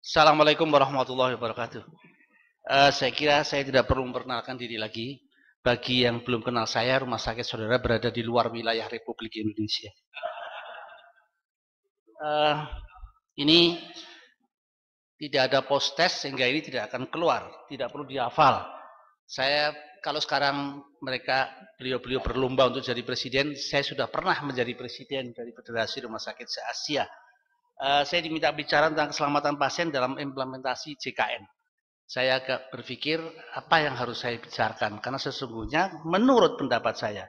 Assalamualaikum warahmatullahi wabarakatuh. Saya kira saya tidak perlu memperkenalkan diri lagi. Bagi yang belum kenal saya, rumah sakit saudara berada di luar wilayah Republik Indonesia. Ini tidak ada post test sehingga ini tidak akan keluar, tidak perlu dihafal. Saya kalau sekarang beliau-beliau berlomba untuk jadi presiden, saya sudah pernah menjadi presiden dari Federasi Rumah Sakit se-Asia. Saya diminta bicara tentang keselamatan pasien dalam implementasi JKN. Saya agak berpikir apa yang harus saya bicarakan, karena sesungguhnya menurut pendapat saya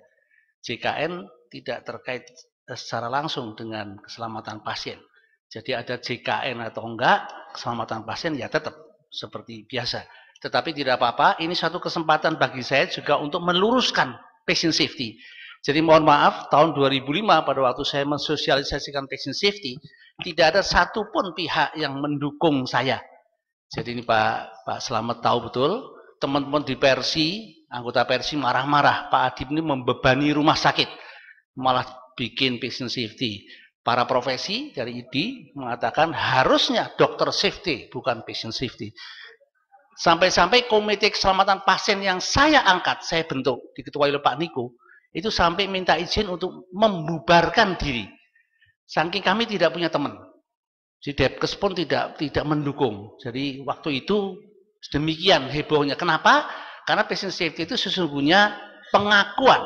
JKN tidak terkait secara langsung dengan keselamatan pasien. Jadi ada JKN atau enggak, keselamatan pasien ya tetap seperti biasa. Tetapi tidak apa-apa, ini satu kesempatan bagi saya juga untuk meluruskan patient safety. Jadi mohon maaf, tahun 2005 pada waktu saya mensosialisasikan patient safety, tidak ada satupun pihak yang mendukung saya. Jadi ini Pak Slamet tahu betul, teman-teman di Persi, anggota Persi marah-marah, Pak Adib ini membebani rumah sakit, malah bikin patient safety. Para profesi dari ID mengatakan harusnya dokter safety, bukan patient safety. Sampai-sampai komite keselamatan pasien yang saya angkat, saya bentuk, diketuai oleh Pak Niko, itu sampai minta izin untuk membubarkan diri. Saking kami tidak punya teman. Si Depkes pun tidak mendukung. Jadi waktu itu demikian hebohnya. Kenapa? Karena patient safety itu sesungguhnya pengakuan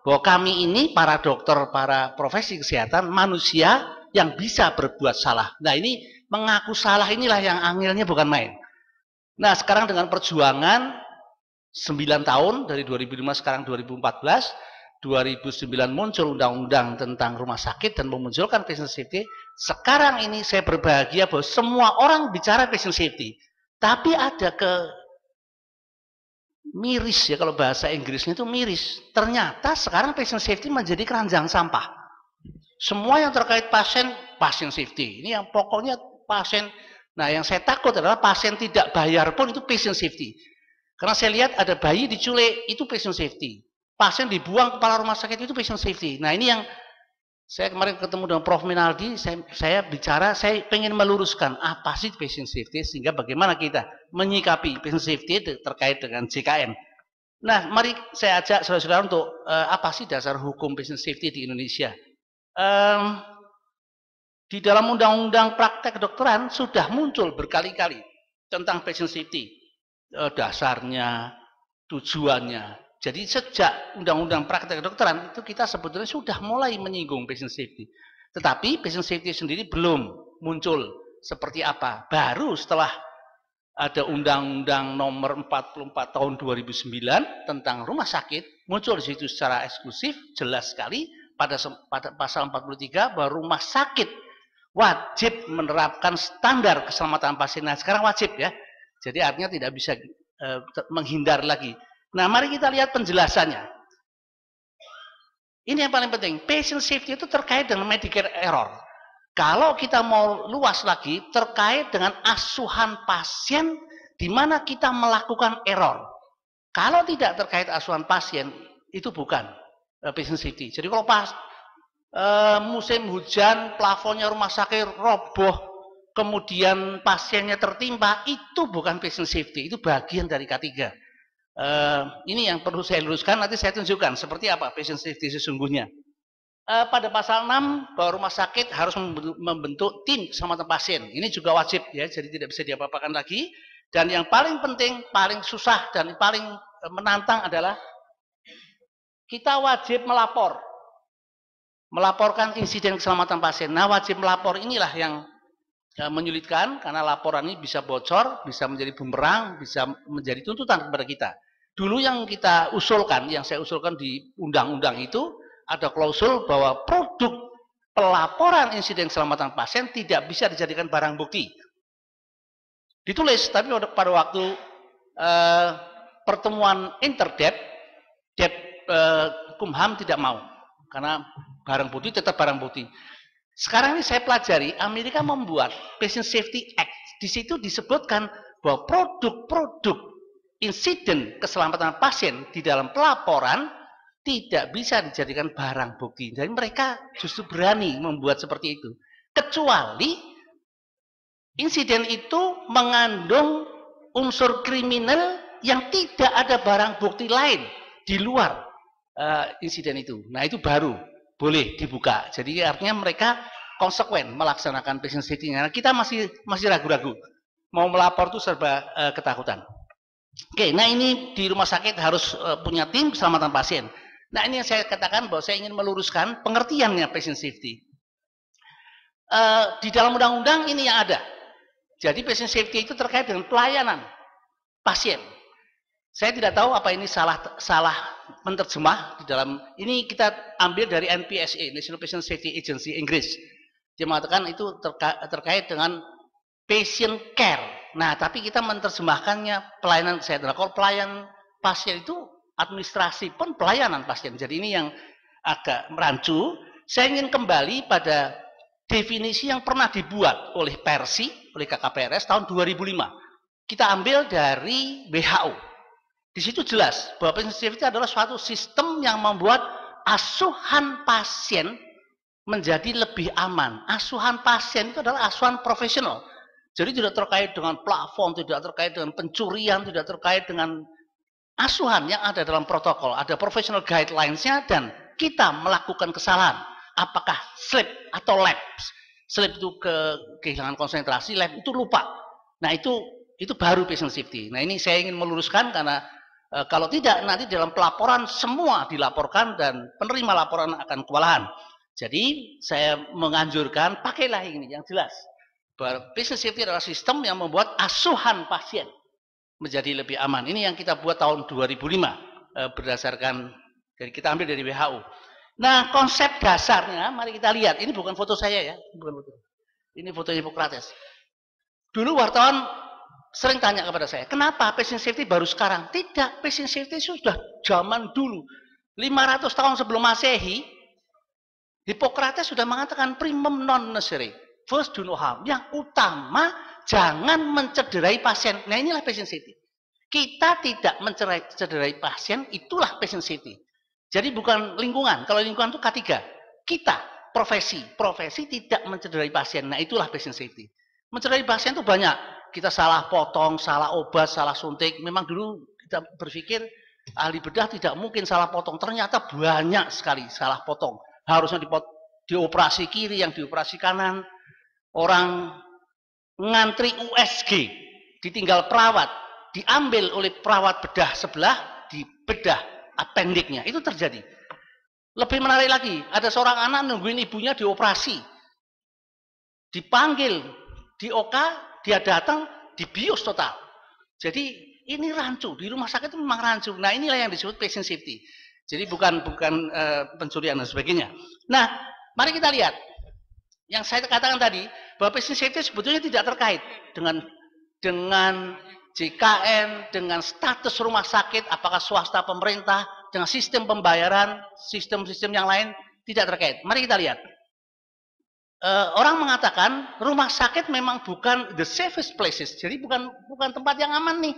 bahwa kami ini para dokter, para profesi kesehatan, manusia yang bisa berbuat salah. Nah ini mengaku salah inilah yang angilnya bukan main. Nah sekarang dengan perjuangan 9 tahun, dari 2005 sekarang 2014, 2009 muncul undang-undang tentang rumah sakit dan memunculkan patient safety. Sekarang ini saya berbahagia bahwa semua orang bicara patient safety. Tapi ada miris ya, kalau bahasa Inggrisnya itu miris. Ternyata sekarang patient safety menjadi keranjang sampah. Semua yang terkait pasien, patient safety. Ini yang pokoknya pasien. Nah yang saya takut adalah pasien tidak bayar pun itu patient safety. Karena saya lihat ada bayi diculik, itu patient safety. Pasien dibuang kepala rumah sakit itu patient safety. Nah ini yang saya kemarin ketemu dengan Prof. Minaldi, saya bicara, saya ingin meluruskan apa sih patient safety, sehingga bagaimana kita menyikapi patient safety terkait dengan JKN. Nah mari saya ajak saudara-saudara untuk apa sih dasar hukum patient safety di Indonesia. Di dalam undang-undang praktek kedokteran sudah muncul berkali-kali tentang patient safety. Dasarnya, tujuannya. Jadi sejak undang-undang praktek kedokteran itu kita sebetulnya sudah mulai menyinggung patient safety. Tetapi patient safety sendiri belum muncul seperti apa. Baru setelah ada undang-undang nomor 44 tahun 2009 tentang rumah sakit, muncul di situ secara eksklusif, jelas sekali pada pasal 43 bahwa rumah sakit wajib menerapkan standar keselamatan pasien. Nah sekarang wajib ya. Jadi artinya tidak bisa menghindar lagi. Nah, mari kita lihat penjelasannya. Ini yang paling penting. Patient safety itu terkait dengan Medicare error. Kalau kita mau luas lagi, terkait dengan asuhan pasien di mana kita melakukan error. Kalau tidak terkait asuhan pasien, itu bukan patient safety. Jadi kalau musim hujan, plafonnya rumah sakit roboh, kemudian pasiennya tertimpa, itu bukan patient safety, itu bagian dari K3. Ini yang perlu saya luruskan, nanti saya tunjukkan seperti apa patient safety sesungguhnya. Pada pasal 6 bahwa rumah sakit harus membentuk tim keselamatan pasien. Ini juga wajib ya, jadi tidak bisa diapa-apakan lagi. Dan yang paling penting, paling susah dan paling menantang adalah kita wajib melaporkan insiden keselamatan pasien. Nah, wajib melapor inilah yang menyulitkan, karena laporan ini bisa bocor, bisa menjadi bumerang, bisa menjadi tuntutan kepada kita. Dulu yang kita usulkan, yang saya usulkan di undang-undang itu, ada klausul bahwa produk pelaporan insiden keselamatan pasien tidak bisa dijadikan barang bukti. Ditulis, tapi pada waktu pertemuan interdep, Kumham tidak mau, karena barang bukti tetap barang bukti. Sekarang ini saya pelajari, Amerika membuat Patient Safety Act. Di situ disebutkan bahwa produk-produk insiden keselamatan pasien di dalam pelaporan tidak bisa dijadikan barang bukti. Jadi mereka justru berani membuat seperti itu. Kecuali insiden itu mengandung unsur kriminal yang tidak ada barang bukti lain di luar insiden itu. Nah, itu baru boleh dibuka. Jadi artinya mereka konsekuen melaksanakan patient safety. Nah, kita masih ragu-ragu. Mau melapor itu serba ketakutan. Oke, nah ini di rumah sakit harus punya tim keselamatan pasien. Nah, ini yang saya katakan bahwa saya ingin meluruskan pengertiannya patient safety. Di dalam undang-undang ini yang ada. Jadi patient safety itu terkait dengan pelayanan pasien. Saya tidak tahu apa ini salah menerjemah di dalam ini, kita ambil dari NPSA, National Patient Safety Agency Inggris. Dia mengatakan itu terkait dengan patient care. Nah, tapi kita menerjemahkannya pelayanan kesehatan. Kalau pelayanan pasien itu administrasi pun pelayanan pasien. Jadi ini yang agak merancu. Saya ingin kembali pada definisi yang pernah dibuat oleh Persi, oleh KKPRS tahun 2005. Kita ambil dari WHO. Di situ jelas bahwa patient safety adalah suatu sistem yang membuat asuhan pasien menjadi lebih aman. Asuhan pasien itu adalah asuhan profesional. Jadi tidak terkait dengan plafon, tidak terkait dengan pencurian, tidak terkait dengan asuhan yang ada dalam protokol. Ada professional guidelines-nya dan kita melakukan kesalahan. Apakah slip atau lapse. Slip itu kehilangan konsentrasi, lapse itu lupa. Nah, itu baru patient safety. Nah, ini saya ingin meluruskan karena kalau tidak nanti dalam pelaporan semua dilaporkan dan penerima laporan akan kewalahan. Jadi saya menganjurkan pakailah ini yang jelas. Bahwa patient safety adalah sistem yang membuat asuhan pasien menjadi lebih aman. Ini yang kita buat tahun 2005 berdasarkan dari kita ambil dari WHO. Nah, konsep dasarnya mari kita lihat. Ini bukan foto saya ya, bukan foto. Ini foto Hippocrates. Dulu wartawan sering tanya kepada saya, kenapa patient safety baru sekarang? Tidak, patient safety sudah zaman dulu. 500 tahun sebelum Masehi, Hippocrates sudah mengatakan primum non nocere, first do no harm. Yang utama, jangan mencederai pasien. Nah, inilah patient safety. Kita tidak mencederai pasien, itulah patient safety. Jadi bukan lingkungan. Kalau lingkungan itu K3. Kita, profesi tidak mencederai pasien. Nah, itulah patient safety. Mencederai pasien itu banyak. Kita salah potong, salah obat, salah suntik. Memang dulu kita berpikir ahli bedah tidak mungkin salah potong. Ternyata banyak sekali salah potong. Harusnya dioperasi kiri, yang dioperasi kanan. Orang ngantri USG, ditinggal perawat, diambil oleh perawat bedah sebelah, dibedah appendiknya. Itu terjadi. Lebih menarik lagi, ada seorang anak nungguin ibunya dioperasi. Dipanggil di OK, dia datang, dibius total. Jadi ini rancu, di rumah sakit itu memang rancu. Nah, inilah yang disebut patient safety. Jadi bukan pencurian dan sebagainya. Nah, mari kita lihat. Yang saya katakan tadi, bahwa patient safety sebetulnya tidak terkait dengan JKN, dengan status rumah sakit, apakah swasta pemerintah, dengan sistem pembayaran, sistem-sistem yang lain, tidak terkait. Mari kita lihat. Orang mengatakan rumah sakit memang bukan the safest places, jadi bukan tempat yang aman nih.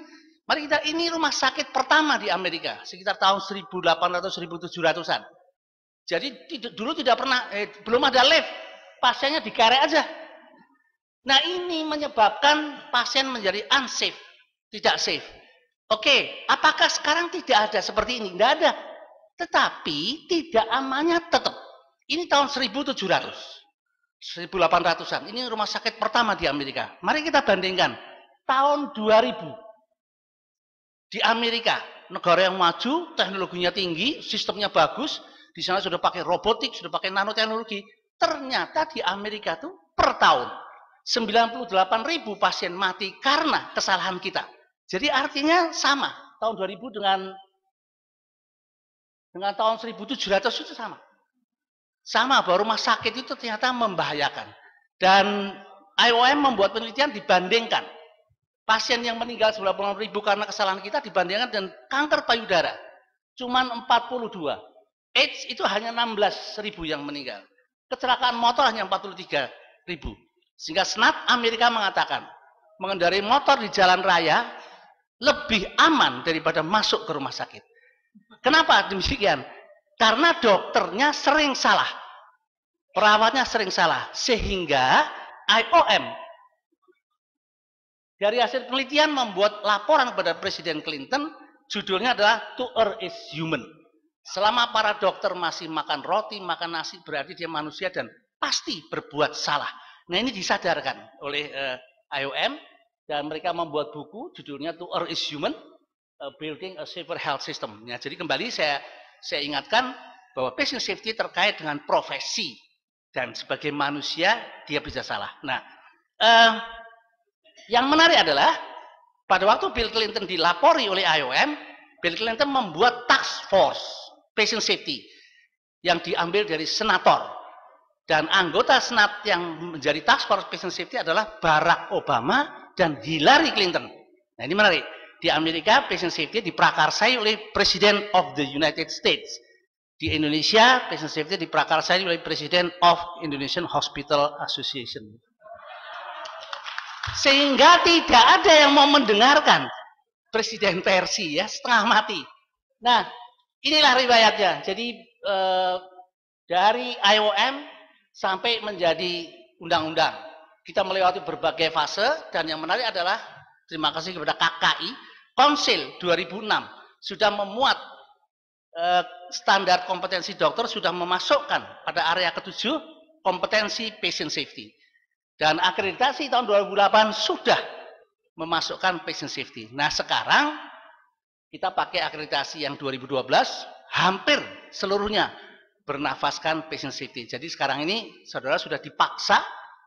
Mari kita, ini rumah sakit pertama di Amerika sekitar tahun 1800-1700-an. Jadi dulu tidak pernah, belum ada lift, pasiennya dikerek aja. Nah, ini menyebabkan pasien menjadi unsafe, tidak safe. Oke, apakah sekarang tidak ada seperti ini? Tidak ada. Tetapi tidak amannya tetap. Ini tahun 1800-an. Ini rumah sakit pertama di Amerika. Mari kita bandingkan. Tahun 2000. Di Amerika, negara yang maju, teknologinya tinggi, sistemnya bagus. Di sana sudah pakai robotik, sudah pakai nanoteknologi. Ternyata di Amerika itu per tahun 98.000 pasien mati karena kesalahan kita. Jadi artinya sama. Tahun 2000 dengan tahun 1700 itu sama. Sama bahwa rumah sakit itu ternyata membahayakan. Dan IOM membuat penelitian dibandingkan pasien yang meninggal 90.000 karena kesalahan kita dibandingkan dengan kanker payudara. Cuman 42. AIDS itu hanya 16.000 yang meninggal. Kecelakaan motor hanya 43.000. Sehingga SNAT Amerika mengatakan mengendarai motor di jalan raya lebih aman daripada masuk ke rumah sakit. Kenapa demikian? Karena dokternya sering salah, perawatnya sering salah, sehingga IOM Dari hasil penelitian membuat laporan kepada Presiden Clinton, judulnya adalah To Err is Human. Selama para dokter masih makan roti, makan nasi, berarti dia manusia dan pasti berbuat salah. Nah, ini disadarkan oleh IOM dan mereka membuat buku judulnya To Err is Human, Building a Safer Health System. Ya, jadi kembali saya ingatkan bahwa patient safety terkait dengan profesi dan sebagai manusia dia bisa salah. Nah, yang menarik adalah pada waktu Bill Clinton dilapori oleh IOM, Bill Clinton membuat task force patient safety yang diambil dari senator. Dan anggota senat yang menjadi task force patient safety adalah Barack Obama dan Hillary Clinton. Nah, ini menarik. Di Amerika patient safety diprakarsai oleh President of the United States. Di Indonesia patient safety diprakarsai oleh President of Indonesian Hospital Association. Sehingga tidak ada yang mau mendengarkan Presiden versi ya, setengah mati. Nah, inilah riwayatnya. Jadi dari IOM sampai menjadi undang-undang. Kita melewati berbagai fase dan yang menarik adalah terima kasih kepada KKI, Konsil 2006 sudah memuat standar kompetensi dokter, sudah memasukkan pada area ke-7 kompetensi patient safety. Dan akreditasi tahun 2008 sudah memasukkan patient safety. Nah, sekarang kita pakai akreditasi yang 2012, hampir seluruhnya bernafaskan patient safety. Jadi sekarang ini saudara sudah dipaksa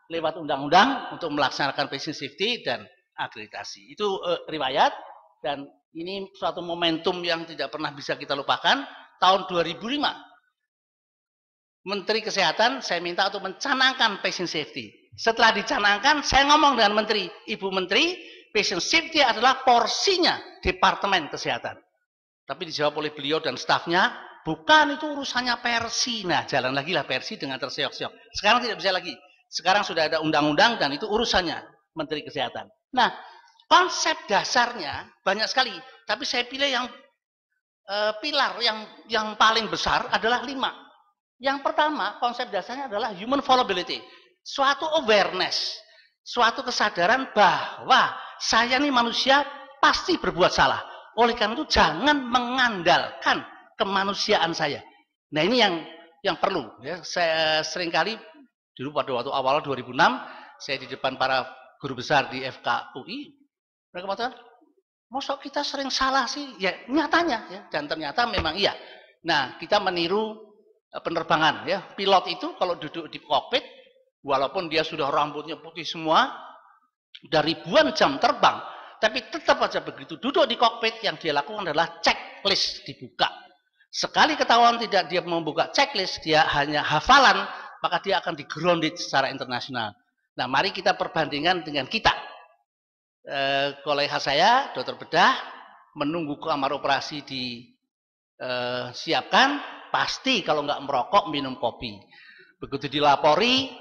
lewat undang-undang untuk melaksanakan patient safety dan akreditasi. Itu riwayat dan ini suatu momentum yang tidak pernah bisa kita lupakan. Tahun 2005, Menteri Kesehatan saya minta untuk mencanangkan patient safety. Setelah dicanangkan, saya ngomong dengan Menteri, Ibu Menteri, patient safety adalah porsinya Departemen Kesehatan. Tapi dijawab oleh beliau dan stafnya, bukan, itu urusannya Persi. Nah, jalan lagi lah Persi dengan terseok-seok. Sekarang tidak bisa lagi. Sekarang sudah ada undang-undang dan itu urusannya Menteri Kesehatan. Nah, konsep dasarnya banyak sekali. Tapi saya pilih yang pilar yang paling besar adalah 5. Yang pertama, konsep dasarnya adalah human fallibility. Suatu awareness, suatu kesadaran bahwa saya ini manusia pasti berbuat salah. Oleh karena itu jangan mengandalkan kemanusiaan saya. Nah, ini yang perlu ya. Saya seringkali dulu pada waktu awal 2006 saya di depan para guru besar di FKUI, mereka mengatakan, "Mosok kita sering salah sih?" Ya, nyatanya ya, dan ternyata memang iya. Nah, kita meniru penerbangan ya. Pilot itu kalau duduk di kokpit, walaupun dia sudah rambutnya putih semua, udah ribuan jam terbang, tapi tetap aja begitu duduk di kokpit yang dia lakukan adalah checklist dibuka. Sekali ketahuan tidak dia membuka checklist, dia hanya hafalan, maka dia akan di-grounded secara internasional. Nah, mari kita perbandingkan dengan kita. Kolega saya, dokter bedah, menunggu kamar operasi disiapkan, pasti kalau nggak merokok, minum kopi. Begitu dilapori,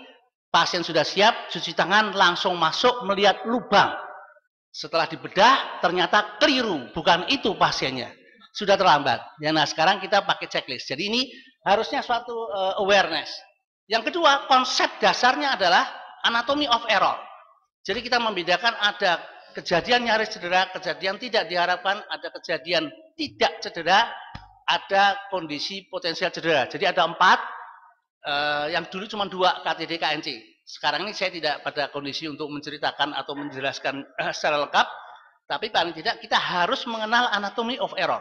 pasien sudah siap, cuci tangan, langsung masuk melihat lubang. Setelah dibedah, ternyata keliru, bukan itu pasiennya. Sudah terlambat. Ya, nah, sekarang kita pakai checklist. Jadi ini harusnya suatu awareness. Yang kedua, konsep dasarnya adalah anatomy of error. Jadi kita membedakan ada kejadian nyaris cedera, kejadian tidak diharapkan, ada kejadian tidak cedera, ada kondisi potensial cedera. Jadi ada 4, yang dulu cuma 2 KTD KNC. Sekarang ini saya tidak pada kondisi untuk menceritakan atau menjelaskan secara lengkap, tapi paling tidak kita harus mengenal anatomy of error,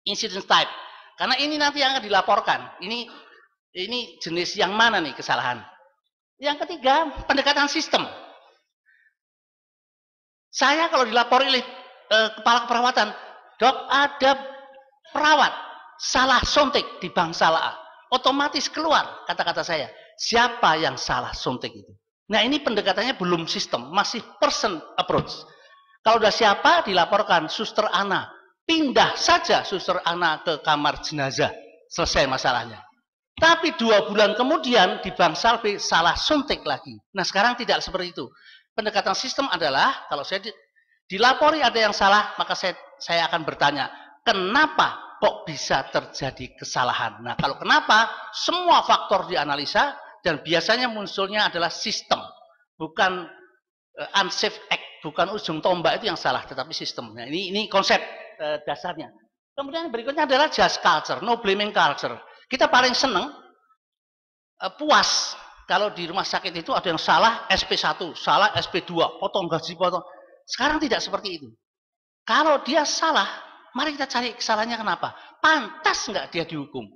incidence type, karena ini nanti yang akan dilaporkan. Ini jenis yang mana nih kesalahan. Yang ketiga, pendekatan sistem. Saya kalau dilapori oleh kepala keperawatan, "Dok, ada perawat salah suntik di bangsal A." Otomatis keluar kata-kata saya, siapa yang salah suntik itu. Nah, ini pendekatannya belum sistem, masih person approach. Kalau sudah siapa, dilaporkan, Suster Ana. Pindah saja Suster Ana ke kamar jenazah. Selesai masalahnya. Tapi 2 bulan kemudian di bangsal B salah suntik lagi. Nah, sekarang tidak seperti itu. Pendekatan sistem adalah, kalau saya dilapori ada yang salah, maka saya akan bertanya, kenapa kok bisa terjadi kesalahan? Nah, kalau kenapa, semua faktor dianalisa, dan biasanya munculnya adalah sistem, bukan unsafe act bukan ujung tombak itu yang salah, tetapi sistemnya. Ini konsep dasarnya. Kemudian berikutnya adalah just culture, no blaming culture. Kita paling seneng puas kalau di rumah sakit itu ada yang salah SP1, salah SP2, potong gaji, potong. Sekarang tidak seperti itu. Kalau dia salah, mari kita cari kesalahannya kenapa. Pantas nggak dia dihukum?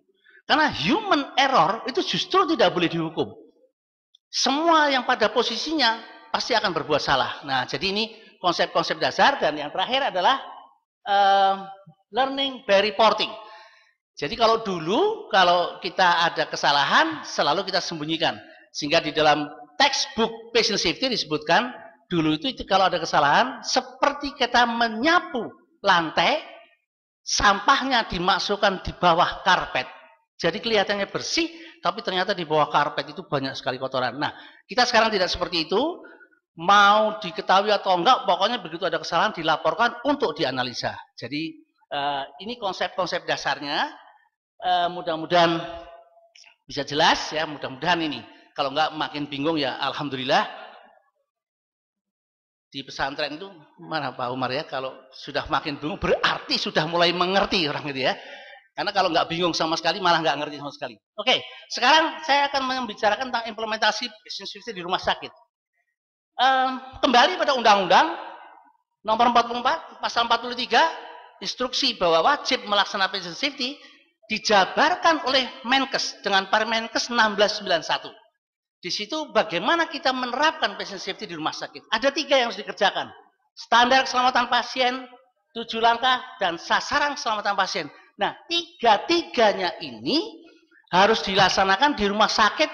Karena human error itu justru tidak boleh dihukum. Semua yang pada posisinya pasti akan berbuat salah. Nah, jadi ini konsep-konsep dasar. Dan yang terakhir adalah learning by reporting. Jadi kalau dulu, kalau kita ada kesalahan, selalu kita sembunyikan. Sehingga di dalam textbook patient safety disebutkan, dulu itu kalau ada kesalahan, seperti kita menyapu lantai, sampahnya dimasukkan di bawah karpet. Jadi kelihatannya bersih, tapi ternyata di bawah karpet itu banyak sekali kotoran. Nah, kita sekarang tidak seperti itu. Mau diketahui atau enggak, pokoknya begitu ada kesalahan dilaporkan untuk dianalisa. Jadi ini konsep-konsep dasarnya. Mudah-mudahan bisa jelas ya, mudah-mudahan ini. Kalau enggak makin bingung ya, alhamdulillah. Di pesantren itu mana Pak Umar ya, kalau sudah makin bingung berarti sudah mulai mengerti orang itu ya. Karena kalau nggak bingung sama sekali malah nggak ngerti sama sekali. Oke, sekarang saya akan membicarakan tentang implementasi patient safety di rumah sakit. Kembali pada Undang-Undang Nomor 44 Pasal 43, instruksi bahwa wajib melaksanakan patient safety dijabarkan oleh Menkes dengan Permenkes 1691. Di situ bagaimana kita menerapkan patient safety di rumah sakit. Ada 3 yang harus dikerjakan. Standar keselamatan pasien, 7 langkah, dan sasaran keselamatan pasien. Nah, 3-tiganya ini harus dilaksanakan di rumah sakit.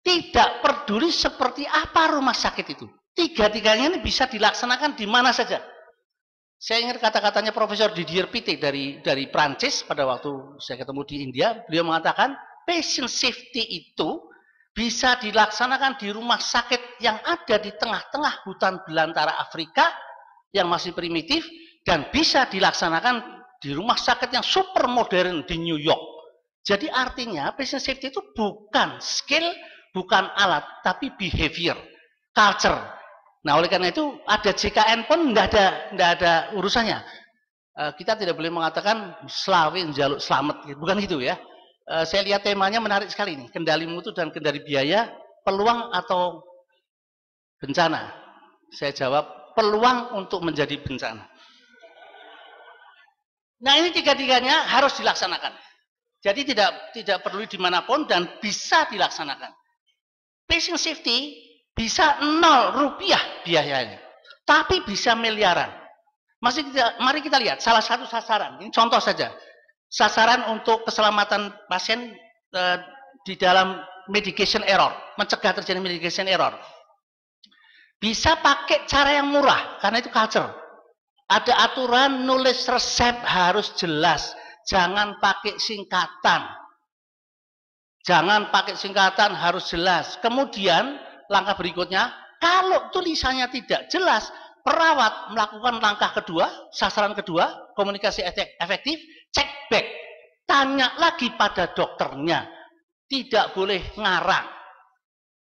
Tidak peduli seperti apa rumah sakit itu. 3-tiganya ini bisa dilaksanakan di mana saja. Saya ingat kata-katanya Profesor Didier Pitte dari Prancis pada waktu saya ketemu di India. Beliau mengatakan, patient safety itu bisa dilaksanakan di rumah sakit yang ada di tengah-tengah hutan belantara Afrika yang masih primitif, dan bisa dilaksanakan di rumah sakit yang super modern di New York. Jadi artinya patient safety itu bukan skill, bukan alat, tapi behavior, culture. Nah, oleh karena itu ada JKN pun nggak ada urusannya. Kita tidak boleh mengatakan selawe njaluk selamat, bukan gitu ya. Saya lihat temanya menarik sekali nih, kendali mutu dan kendali biaya, peluang atau bencana. Saya jawab peluang untuk menjadi bencana. Nah, ini 3-tiganya harus dilaksanakan. Jadi tidak perlu dimanapun dan bisa dilaksanakan. Patient safety bisa 0 rupiah biayanya, tapi bisa miliaran. Mari kita lihat salah satu sasaran. Ini contoh saja. Sasaran untuk keselamatan pasien di dalam medication error, mencegah terjadi medication error. Bisa pakai cara yang murah, karena itu culture. Ada aturan nulis resep harus jelas, jangan pakai singkatan. Jangan pakai singkatan, harus jelas. Kemudian langkah berikutnya, kalau tulisannya tidak jelas, perawat melakukan langkah kedua, sasaran kedua, komunikasi efektif, cek back. Tanya lagi pada dokternya. Tidak boleh ngarang.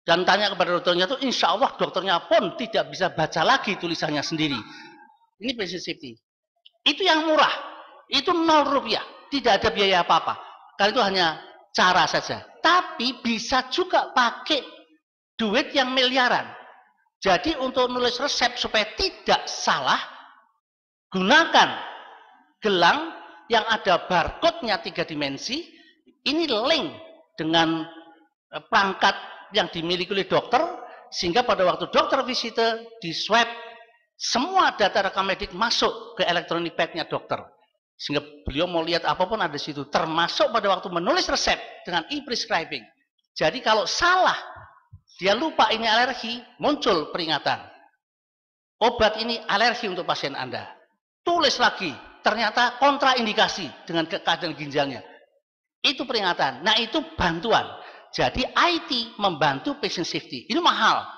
Dan tanya kepada dokternya itu, insya Allah dokternya pun tidak bisa baca lagi tulisannya sendiri. Ini patient safety. Itu yang murah. Itu 0 rupiah. Tidak ada biaya apa-apa. Karena itu hanya cara saja. Tapi bisa juga pakai duit yang miliaran. Jadi untuk nulis resep supaya tidak salah, gunakan gelang yang ada barcode-nya 3 dimensi. Ini link dengan perangkat yang dimiliki oleh dokter, sehingga pada waktu dokter visite di swab, semua data rekam medik masuk ke elektronik pad-nya dokter. Sehingga beliau mau lihat apapun ada di situ, termasuk pada waktu menulis resep dengan e-prescribing. Jadi kalau salah, dia lupa ini alergi, muncul peringatan. Obat ini alergi untuk pasien Anda. Tulis lagi, ternyata kontraindikasi dengan keadaan ginjalnya. Itu peringatan. Nah, itu bantuan. Jadi IT membantu patient safety. Ini mahal.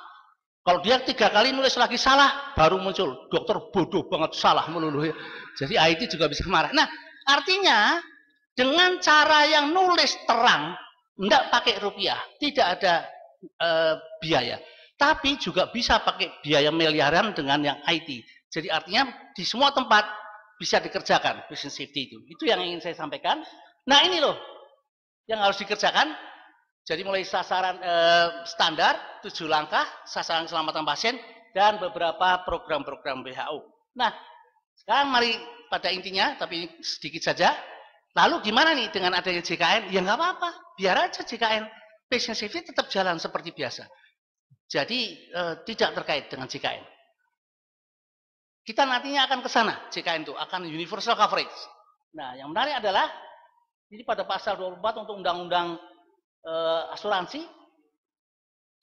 Kalau dia 3 kali nulis lagi salah, baru muncul dokter bodoh banget salah melulu. Jadi IT juga bisa marah. Nah, artinya dengan cara yang nulis terang, enggak pakai rupiah, tidak ada biaya. Tapi juga bisa pakai biaya miliaran dengan yang IT. Jadi artinya di semua tempat bisa dikerjakan patient safety itu. Itu yang ingin saya sampaikan. Nah ini loh yang harus dikerjakan. Jadi mulai sasaran standar, 7 langkah, sasaran keselamatan pasien, dan beberapa program-program WHO. Nah, sekarang mari pada intinya, tapi sedikit saja. Lalu gimana nih dengan adanya JKN? Ya nggak apa-apa, biar aja JKN. Patient safety tetap jalan seperti biasa. Jadi tidak terkait dengan JKN. Kita nantinya akan ke sana, JKN itu akan universal coverage. Nah, yang menarik adalah ini pada pasal 24 untuk undang-undang asuransi,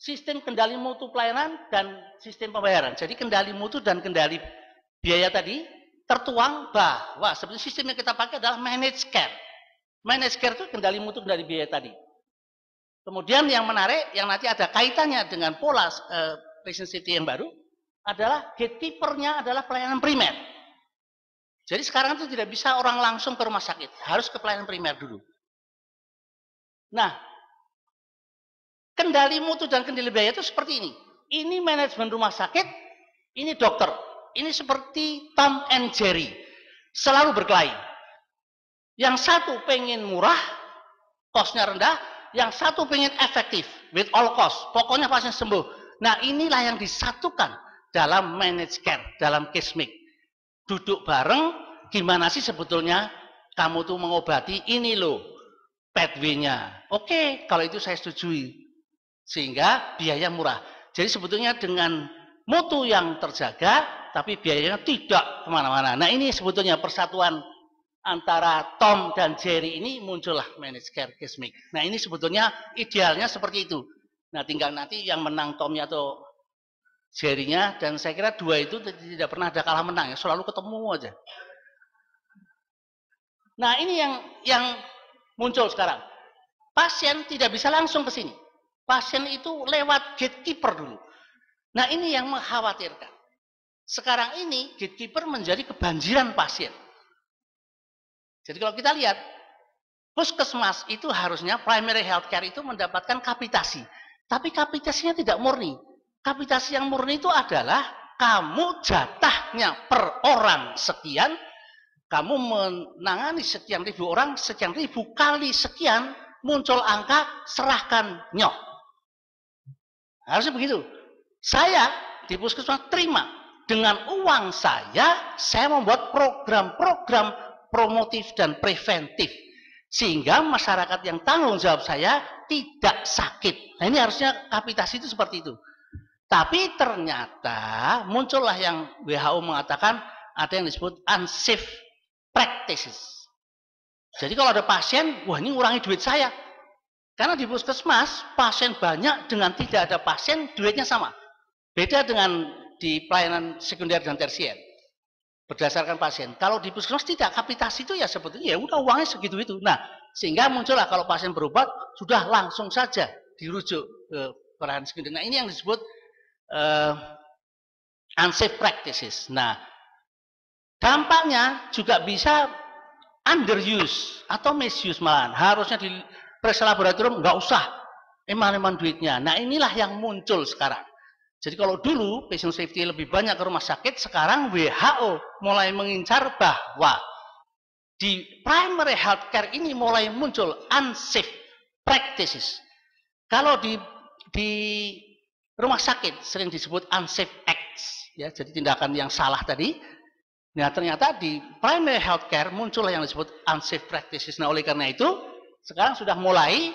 sistem kendali mutu pelayanan dan sistem pembayaran. Jadi kendali mutu dan kendali biaya tadi tertuang bahwa sebenarnya sistem yang kita pakai adalah managed care. Managed care itu kendali mutu, kendali biaya tadi. Kemudian yang menarik, yang nanti ada kaitannya dengan pola patient safety yang baru, adalah gatekeeper-nya adalah pelayanan primer. Jadi sekarang itu tidak bisa orang langsung ke rumah sakit, harus ke pelayanan primer dulu. Nah, kendali mutu dan kendali biaya itu seperti ini. Ini manajemen rumah sakit, ini dokter. Ini seperti Tom and Jerry. Selalu berkelahi. Yang satu pengen murah, cost-nya rendah. Yang satu pengen efektif, with all cost. Pokoknya pasien sembuh. Nah inilah yang disatukan dalam managed care, dalam case mix. Duduk bareng, gimana sih sebetulnya kamu tuh mengobati ini loh, pathway-nya. Oke, kalau itu saya setujui. Sehingga biaya murah. Jadi sebetulnya dengan mutu yang terjaga, tapi biayanya tidak kemana-mana. Nah ini sebetulnya persatuan antara Tom dan Jerry ini muncullah managed care case mix. Nah ini sebetulnya idealnya seperti itu. Nah tinggal nanti yang menang Tomnya atau Jerry-nya, dan saya kira dua itu tidak pernah ada kalah menang ya, selalu ketemu aja. Nah ini yang muncul sekarang. Pasien tidak bisa langsung ke sini. Pasien itu lewat gatekeeper dulu. Nah ini yang mengkhawatirkan. Sekarang ini gatekeeper menjadi kebanjiran pasien. Jadi kalau kita lihat, puskesmas itu harusnya primary health care itu mendapatkan kapitasi. Tapi kapitasinya tidak murni. Kapitasi yang murni itu adalah kamu jatahnya per orang sekian, kamu menangani sekian ribu orang, sekian ribu kali sekian, muncul angka, serahkan nyok. Harusnya begitu. Saya di puskesmas terima. Dengan uang saya membuat program-program promotif dan preventif. Sehingga masyarakat yang tanggung jawab saya tidak sakit. Nah ini harusnya kapitasi itu seperti itu. Tapi ternyata muncullah yang WHO mengatakan ada yang disebut unsafe practices. Jadi kalau ada pasien, wah ini ngurangi duit saya. Karena di puskesmas, pasien banyak dengan tidak ada pasien, duitnya sama. Beda dengan di pelayanan sekunder dan tersier. Berdasarkan pasien. Kalau di puskesmas tidak, kapitasi itu ya sebetulnya ya udah uangnya segitu itu. Nah, sehingga muncullah kalau pasien berobat, sudah langsung saja dirujuk ke pelayanan sekunder. Nah, ini yang disebut unsafe practices. Nah, dampaknya juga bisa underuse atau misuse malahan. Harusnya di periksa laboratorium nggak usah eman-eman duitnya. Nah inilah yang muncul sekarang. Jadi kalau dulu patient safety lebih banyak ke rumah sakit, sekarang WHO mulai mengincar bahwa di primary health care ini mulai muncul unsafe practices. Kalau di rumah sakit sering disebut unsafe acts, ya, jadi tindakan yang salah tadi. Nah ternyata di primary health care muncul yang disebut unsafe practices. Nah oleh karena itu sekarang sudah mulai,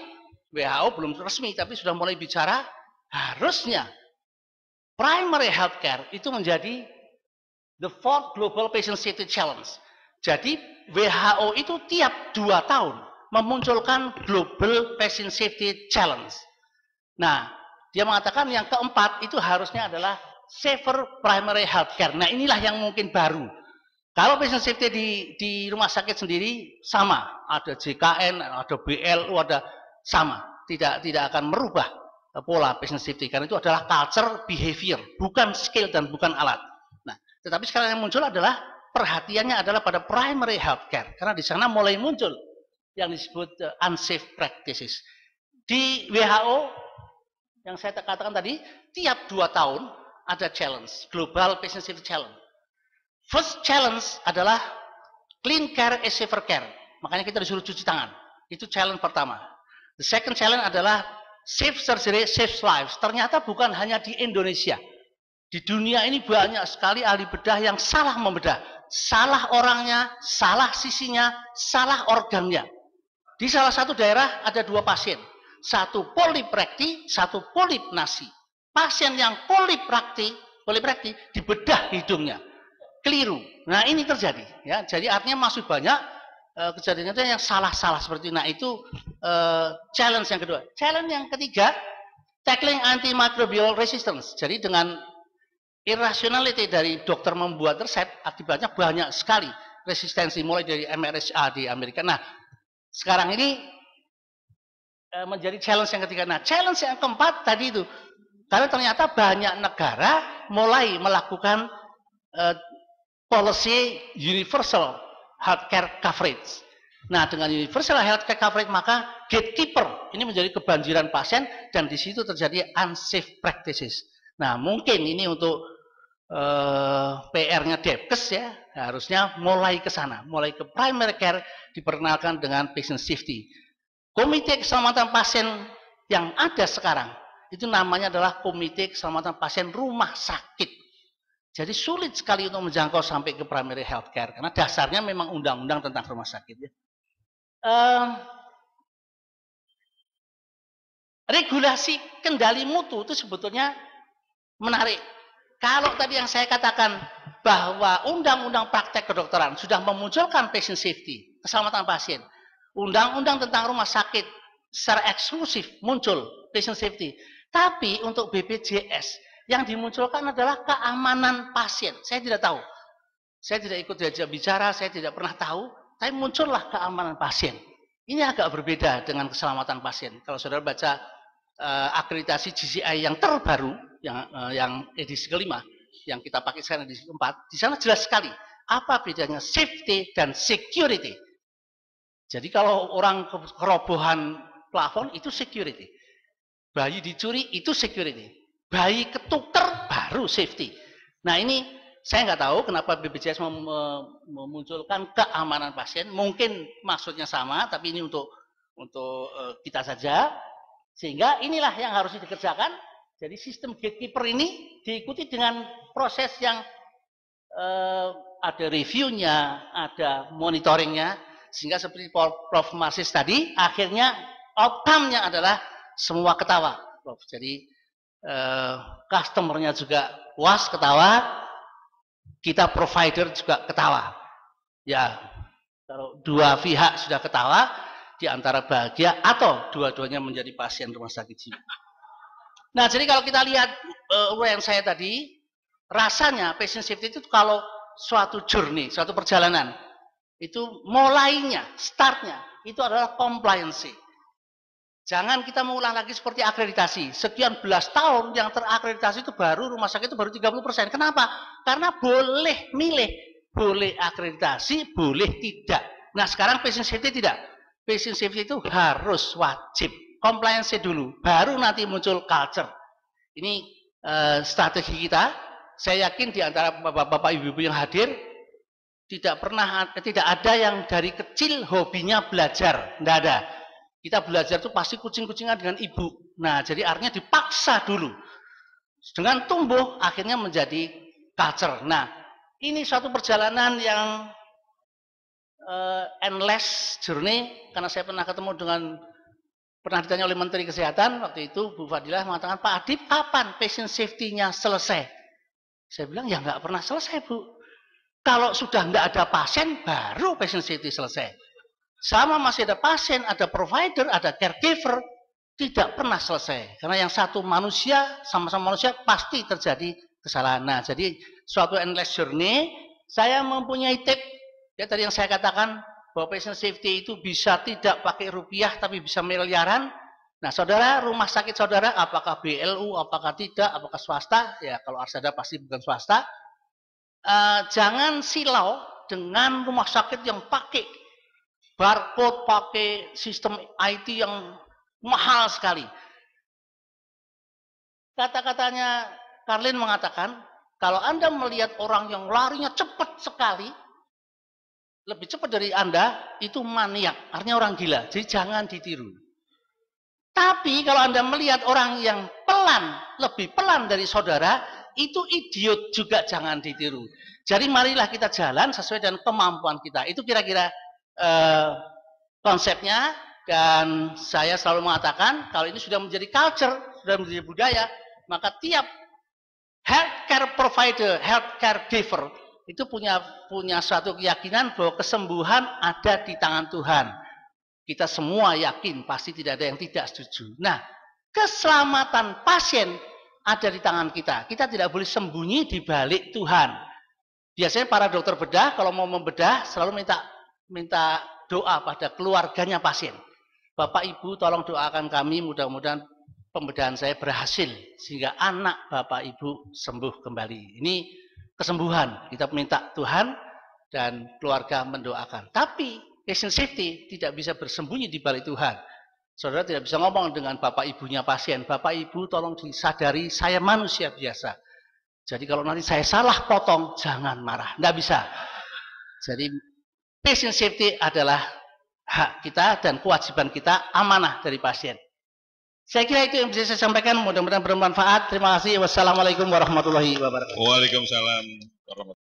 WHO belum resmi, tapi sudah mulai bicara harusnya primary health care itu menjadi the fourth global patient safety challenge. Jadi WHO itu tiap 2 tahun memunculkan global patient safety challenge. Nah, dia mengatakan yang keempat itu harusnya adalah safer primary health care. Nah, inilah yang mungkin baru. Kalau patient safety di rumah sakit sendiri sama, ada JKN, ada BLU, ada sama, tidak akan merubah pola patient safety karena itu adalah culture behavior, bukan skill dan bukan alat. Nah, tetapi sekarang yang muncul adalah perhatiannya adalah pada primary health care karena di sana mulai muncul yang disebut unsafe practices. Di WHO Yang saya katakan tadi, tiap 2 tahun ada challenge, Global Patient Safety Challenge. First challenge adalah clean care is safer care. Makanya kita disuruh cuci tangan. Itu challenge pertama. The second challenge adalah safe surgery, safe lives. Ternyata bukan hanya di Indonesia. Di dunia ini banyak sekali ahli bedah yang salah membedah. Salah orangnya, salah sisinya, salah organnya. Di salah satu daerah ada 2 pasien. Satu polip rekti, satu polip nasi. Pasien yang polip rekti dibedah hidungnya. Keliru. Nah, ini terjadi. Ya, jadi artinya masih banyak kejadian itu yang salah-salah seperti itu. Nah, itu challenge yang kedua. Challenge yang ketiga, tackling antimicrobial resistance. Jadi dengan irrationality dari dokter membuat resep, akibatnya banyak sekali resistensi, mulai dari MRSA di Amerika. Nah, sekarang ini menjadi challenge yang ketiga. Nah, challenge yang keempat tadi itu, karena ternyata banyak negara mulai melakukan policy universal healthcare coverage. Nah, dengan universal healthcare coverage maka gatekeeper ini menjadi kebanjiran pasien dan di situ terjadi unsafe practices. Nah, mungkin ini untuk PR-nya Depkes ya, harusnya mulai ke sana, mulai ke primary care diperkenalkan dengan patient safety. Komite keselamatan pasien yang ada sekarang itu namanya adalah Komite Keselamatan Pasien Rumah Sakit. Jadi sulit sekali untuk menjangkau sampai ke primary health care karena dasarnya memang undang-undang tentang rumah sakit. Ya. Regulasi kendali mutu itu sebetulnya menarik. Kalau tadi yang saya katakan bahwa undang-undang praktek kedokteran sudah memunculkan patient safety, keselamatan pasien. Undang-undang tentang rumah sakit secara eksklusif muncul patient safety. Tapi untuk BPJS yang dimunculkan adalah keamanan pasien. Saya tidak tahu. Saya tidak ikut diajak bicara, saya tidak pernah tahu. Tapi muncullah keamanan pasien. Ini agak berbeda dengan keselamatan pasien. Kalau saudara baca akreditasi GCI yang terbaru, yang edisi kelima, yang kita pakai sekarang edisi keempat, di sana jelas sekali apa bedanya safety dan security. Jadi kalau orang kerobohan plafon itu security. Bayi dicuri itu security. Bayi ketuker baru safety. Nah ini saya nggak tahu kenapa BPJS memunculkan keamanan pasien. Mungkin maksudnya sama, tapi ini untuk kita saja. Sehingga inilah yang harus dikerjakan. Jadi sistem gatekeeper ini diikuti dengan proses yang ada reviewnya, ada monitoringnya. Sehingga seperti Prof. Marsis tadi, akhirnya outcome-nya adalah semua ketawa. Prof. Jadi customer-nya juga puas ketawa, kita provider juga ketawa. Ya, kalau dua pihak sudah ketawa, di antara bahagia atau dua-duanya menjadi pasien rumah sakit jiwa. Nah, jadi kalau kita lihat uraian saya tadi, rasanya patient safety itu kalau suatu journey, suatu perjalanan, itu mulainya, startnya, itu adalah compliance. Jangan kita mengulang lagi seperti akreditasi. Sekian belas tahun yang terakreditasi itu baru rumah sakit itu baru 30%. Kenapa? Karena boleh milih. Boleh akreditasi, boleh tidak. Nah sekarang patient safety tidak. Patient safety itu harus wajib. Compliance dulu. Baru nanti muncul culture. Ini strategi kita. Saya yakin di antara bapak-bapak ibu-ibu yang hadir, tidak ada yang dari kecil hobinya belajar. Tidak ada. Kita belajar itu pasti kucing-kucingan dengan ibu. Nah, jadi artinya dipaksa dulu. Dengan tumbuh, akhirnya menjadi culture. Nah, ini suatu perjalanan yang endless journey. Karena saya pernah ketemu pernah ditanya oleh Menteri Kesehatan, waktu itu Bu Fadilah mengatakan, Pak Adib, kapan patient safety-nya selesai? Saya bilang, ya nggak pernah selesai, Bu. Kalau sudah nggak ada pasien, baru patient safety selesai. Sama masih ada pasien, ada provider, ada caregiver, tidak pernah selesai. Karena yang satu manusia, sama-sama manusia, pasti terjadi kesalahan. Nah, jadi suatu endless journey, saya mempunyai tip, ya tadi yang saya katakan, bahwa patient safety itu bisa tidak pakai rupiah, tapi bisa miliaran. Nah, saudara, rumah sakit saudara, apakah BLU, apakah tidak, apakah swasta, ya kalau Arsada pasti bukan swasta. Jangan silau dengan rumah sakit yang pakai barcode, pakai sistem IT yang mahal sekali. Kata-katanya Karlin mengatakan, kalau Anda melihat orang yang larinya cepat sekali, lebih cepat dari Anda, itu maniak, artinya orang gila. Jadi jangan ditiru. Tapi kalau Anda melihat orang yang pelan, lebih pelan dari saudara, itu idiot juga, jangan ditiru. Jadi marilah kita jalan sesuai dengan kemampuan kita. Itu kira-kira konsepnya. Dan saya selalu mengatakan, kalau ini sudah menjadi culture, sudah menjadi budaya, maka tiap healthcare provider, healthcare giver, itu punya suatu keyakinan bahwa kesembuhan ada di tangan Tuhan. Kita semua yakin, pasti tidak ada yang tidak setuju. Nah, keselamatan pasien ada di tangan kita. Kita tidak boleh sembunyi di balik Tuhan. Biasanya para dokter bedah, kalau mau membedah, selalu minta doa pada keluarganya pasien. Bapak Ibu tolong doakan kami, mudah-mudahan pembedahan saya berhasil. Sehingga anak Bapak Ibu sembuh kembali. Ini kesembuhan. Kita minta Tuhan dan keluarga mendoakan. Tapi patient safety tidak bisa bersembunyi di balik Tuhan. Saudara tidak bisa ngomong dengan Bapak Ibunya pasien. Bapak Ibu tolong disadari saya manusia biasa. Jadi kalau nanti saya salah potong, jangan marah. Tidak bisa. Jadi patient safety adalah hak kita dan kewajiban kita, amanah dari pasien. Saya kira itu yang bisa saya sampaikan. Mudah-mudahan bermanfaat. Terima kasih. Wassalamualaikum warahmatullahi wabarakatuh. Waalaikumsalam warahmatullahi wabarakatuh.